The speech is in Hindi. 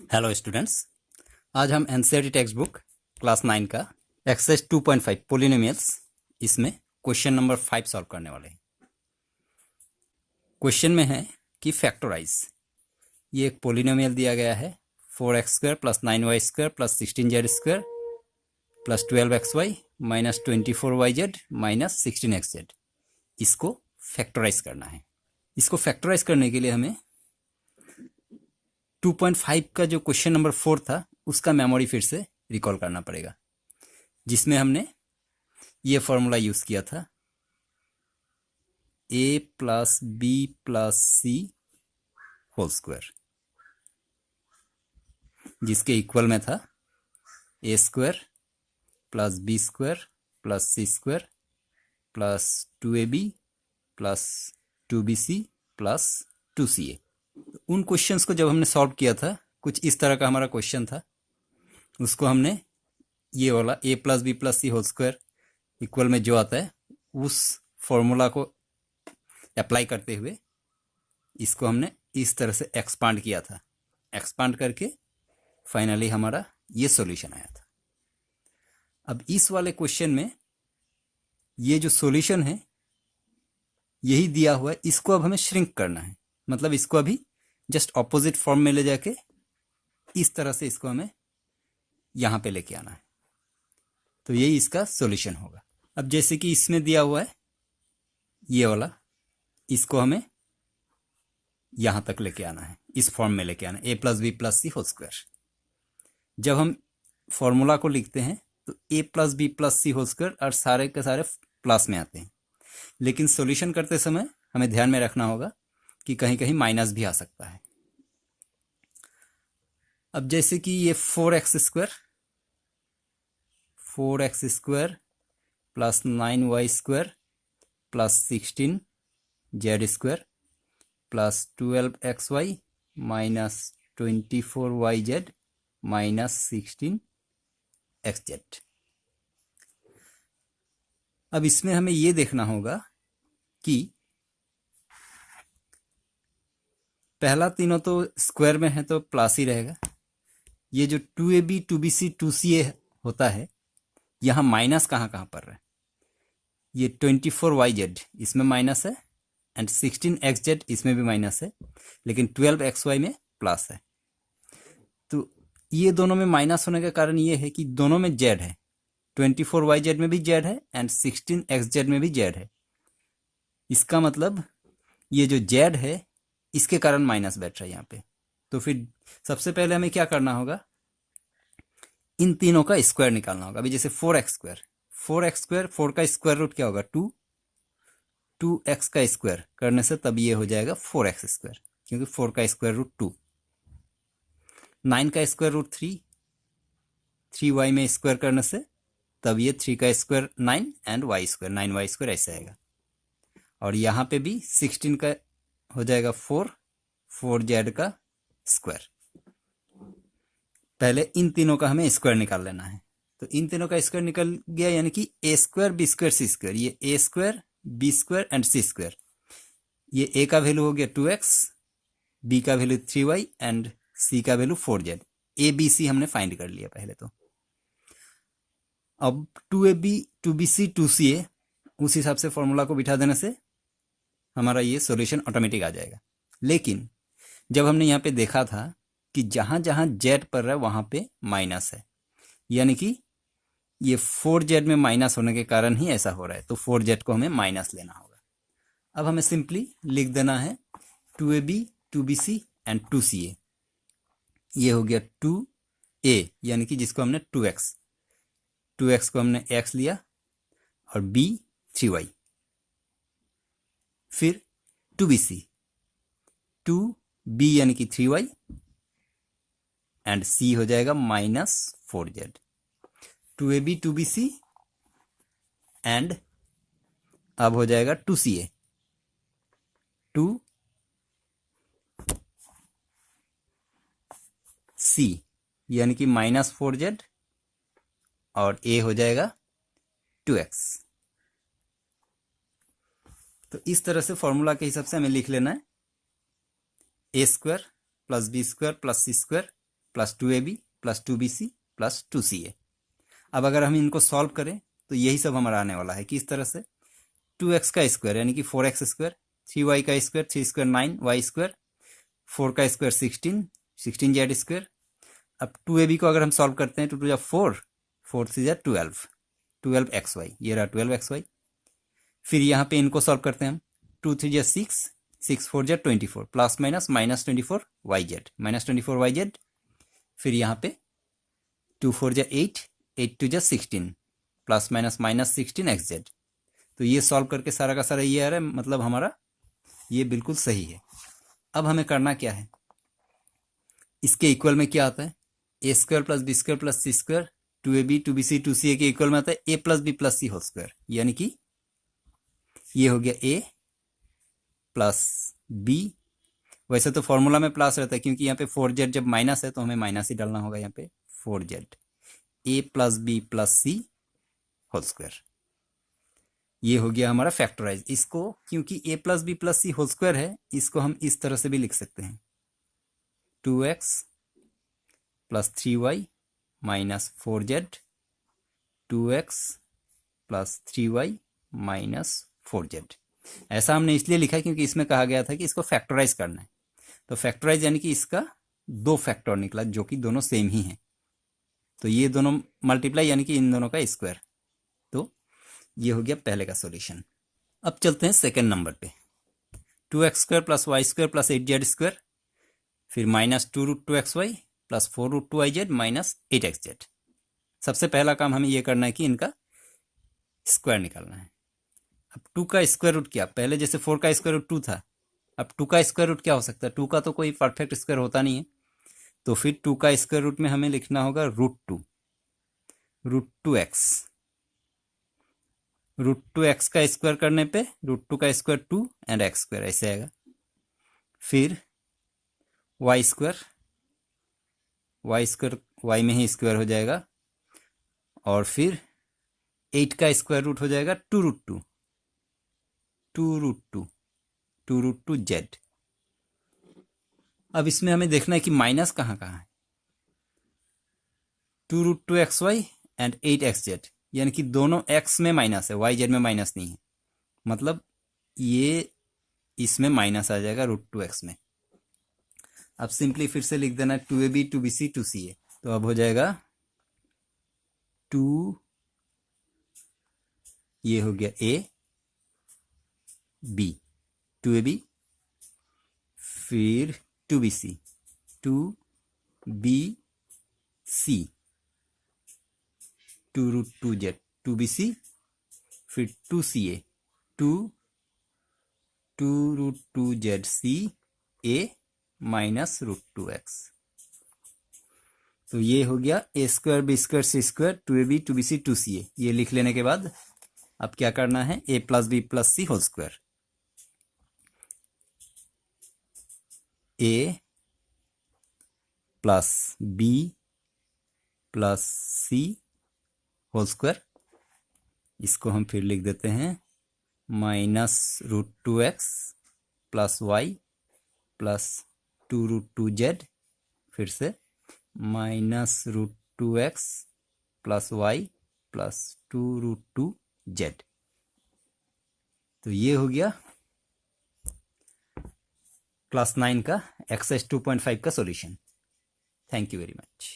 हेलो स्टूडेंट्स, आज हम एनसीईआरटी टेक्स्ट बुक क्लास 9 का एक्सरसाइज 2.5 पोलिनोमियल्स इसमें क्वेश्चन नंबर 5 सॉल्व करने वाले हैं। क्वेश्चन में है कि फैक्टराइज, ये एक पोलिनोमियल दिया गया है 4x² plus 9y² plus 16z² plus 12xy minus 24yz minus 16xz। इसको फैक्टराइज करना है। इसको फैक्टराइज करने के लिए हमें 2.5 का जो क्वेश्चन नंबर 4 था उसका मेमोरी फिर से रिकॉल करना पड़ेगा, जिसमें हमने ये फॉर्मूला यूज किया था a plus B plus C whole square, जिसके इक्वल में था a² plus b² plus c² plus 2ab plus 2bc plus 2ca। उन क्वेश्चंस को जब हमने सॉल्व किया था, कुछ इस तरह का हमारा क्वेश्चन था। उसको हमने ये वाला a plus B plus C whole square equal में जो आता है उस फॉर्मूला को अप्लाई करते हुए इसको हमने इस तरह से एक्सपांड किया था। एक्सपांड करके फाइनली हमारा ये सॉल्यूशन आया था। अब इस वाले क्वेश्चन में ये जो सॉल्यूशन है यही दिया हुआ है, इसको अब हमें श्रिंक करना है। मतलब इसको अभी जस्ट ऑपोजिट फॉर्म में ले जाके इस तरह से इसको हमें यहां पे लेके आना है, तो यही इसका सॉल्यूशन होगा। अब जैसे कि इसमें दिया हुआ है ये वाला, इसको हमें यहां तक लेके आना है, इस फॉर्म में लेके आना है a plus B plus C whole square. जब हम फॉर्मूला को लिखते हैं तो a plus B plus C whole square और सारे के सारे प्लस में आते हैं, लेकिन सॉल्यूशन करते समय हमें ध्यान में रखना होगा कि कहीं कहीं माइनस भी आ सकता है। अब जैसे कि ये 4x² plus 9y² plus 16z² plus 12xy minus 24yz minus 16xz। अब इसमें हमें ये देखना होगा कि पहला तीनों तो स्क्वायर में है तो प्लस ही रहेगा। ये जो 2ab 2bc 2ca होता है, यहाँ माइनस कहाँ कहाँ पर है। ये 24yz इसमें माइनस है एंड 16xz इसमें भी माइनस है, लेकिन 12xy में प्लस है। तो ये दोनों में माइनस होने का कारण ये है कि दोनों में z है, 24yz में भी z है एंड 16xz में भी z है। इसका मतलब ये जो z है इसके कारण माइनस बैठ रहा है यहाँ पे। तो फिर सबसे पहले हमें क्या करना होगा, इन तीनों का स्क्वायर निकालना होगा। अभी जैसे 4x², 4 का स्क्वायर रूट क्या होगा 2, 2x का स्क्वायर करने से तब ये हो जाएगा 4x², क्योंकि 4 का स्क्वायर रूट 2। 9 का स्क्वायर रूट 3, 3y में स्क्वायर करने से तब ये 3 का स्क्वायर 9 एंड y² 9y² ऐसे आएगा। और यहाँ पे भी 16 का हो जाएगा 4z का स्क्वायर। पहले इन तीनों का हमें स्क्वायर निकाल लेना है। तो इन तीनों का स्क्वायर निकल गया, यानी कि a² b² c²। ये a² b² एंड c²। ये a का वैल्यू हो गया 2x, b का वैल्यू 3y एंड c का value 4z। a b c हमने फाइंड कर लिया पहले। तो अब 2ab 2bc 2ca उस हिसाब से फॉर्मूला को बिठा देने से हमारा ये सॉल्यूशन ऑटोमेटिक आ जाएगा। लेकिन जब हमने यहाँ पे देखा था कि जहां जहां z पर रहा है वहां पे माइनस है, यानी कि ये 4z में माइनस होने के कारण ही ऐसा हो रहा है, तो 4z को हमें माइनस लेना होगा। अब हमें सिंपली लिख देना है 2ab 2bc एंड 2ca। ये हो गया 2a, यानी कि जिसको हमने 2x को हमने x लिया और b 3y। फिर 2bc 2b यानी कि 3y एंड c हो जाएगा minus 4z। 2ab 2bc and अब हो जाएगा 2ca 2c यानी कि माइनस 4z और a हो जाएगा 2x। तो इस तरह से फॉर्मूला के हिसाब से हमें लिख लेना है a² plus b² plus c² plus 2ab plus 2bc plus 2ca। अब अगर हम इनको सॉल्व करें तो यही सब हमारा आने वाला है। किस तरह से? 2x का स्क्वायर यानी कि 4x स्क्वायर, 3y का स्क्वायर, 3 स्क्वायर 9, y स्क्वायर, 4 का स्क्वायर 16, 16z स्क्वायर। अब 2ab को अगर हम सॉल्व करते हैं तो 2 जा 4, 4 3 जा 12, 12xy, ये रहा 12xy। फिर यहाँ पे इनको सॉल्व करते हैं हम, 2 3 जा 6, 6 4 जा 24, plus minus minus 24 yz, minus 24 yz। फिर यहाँ पे 2 4 जा 8, 8 2 जा 16, प्लस माइनस माइनस 16 xz। तो ये सॉल्व करके सारा का सारा ये आ रहा है, मतलब हमारा ये बिल्कुल सही है। अब हमें करना क्या है, इसके इक्वल में क्या आता है? A square plus b square plus c square, 2ab 2bc 2ca के इक्वल में आता है a plus B plus C whole square. यानी कि ये हो गया ए प्लस बी। वैसे तो फॉर्मूला में प्लस रहता है क्योंकि यहाँ पे 4z जब माइनस है तो हमें माइनस ही डालना होगा। यहाँ पे 4z, ए प्लस बी प्लस सी होल स्क्वायर। ये हो गया हमारा फैक्टराइज। इसको क्योंकि ए प्लस बी प्लस सी होल स्क्वायर है, इसको हम इस तरह से भी लिख सकते हैं, 2x plus 3y minus 4z, 2x plus 3y minus 4z। ऐसा हमने इसलिए लिखा है क्योंकि इसमें कहा गया था कि इसको फैक्टराइज करना है। तो फैक्टराइज यानी कि इसका 2 फैक्टर निकला जो कि दोनों सेम ही हैं। तो ये दोनों मल्टीप्लाई यानी कि इन दोनों का स्क्वायर। तो ये हो गया पहले का सॉल्यूशन। अब चलते हैं सेकेंड नंबर पे, 2x square plus y square plus 8z square, फिर minus 2√2xy plus 4√2iz minus 8xz। सबसे पहला काम हमें ये करना है कि इनका स्क्वायर निकालना है। अब 2 का स्क्वायर रूट क्या, पहले जैसे 4 का स्क्वायर रूट 2 था, अब 2 का स्क्वायर रूट क्या हो सकता है? 2 का तो कोई परफेक्ट स्क्वायर होता नहीं है, तो फिर 2 का स्क्वायर रूट में हमें लिखना होगा √2, √2x। √2x का स्क्वायर करने पे √2 का स्क्वायर 2 एंड x स्क्वायर ऐसे आएगा। फिर y स्क्वायर, y में ही स्क्वायर हो जाएगा, और फिर 8 का स्क्वायर रूट हो जाएगा 2√2, 2√2z। अब इसमें हमें देखना है कि माइनस कहाँ कहाँ है, 2√2xy एंड 8xz, यानी कि दोनों x में माइनस है, yz में माइनस नहीं है, मतलब ये इसमें माइनस आ जाएगा √2x में। अब सिंपली फिर से लिख देना 2ab 2bc 2ca। तो अब हो जाएगा 2, ये हो गया a b, 2ab, फिर 2bc 2bc, 2√2z 2bc, फिर 2ca 2√2z a minus √2x। तो ये हो गया a square B square C square 2ab 2bc 2ca। ये लिख लेने के बाद अब क्या करना है, a plus B plus C whole square, a plus B plus C whole square. इसको हम फिर लिख देते हैं minus √2x plus Y plus 2√2z, फिर से minus √2x plus Y plus 2√2z। तो ये हो गया क्लास 9 का एक्सरसाइज 2.5 का solution. Thank you very much.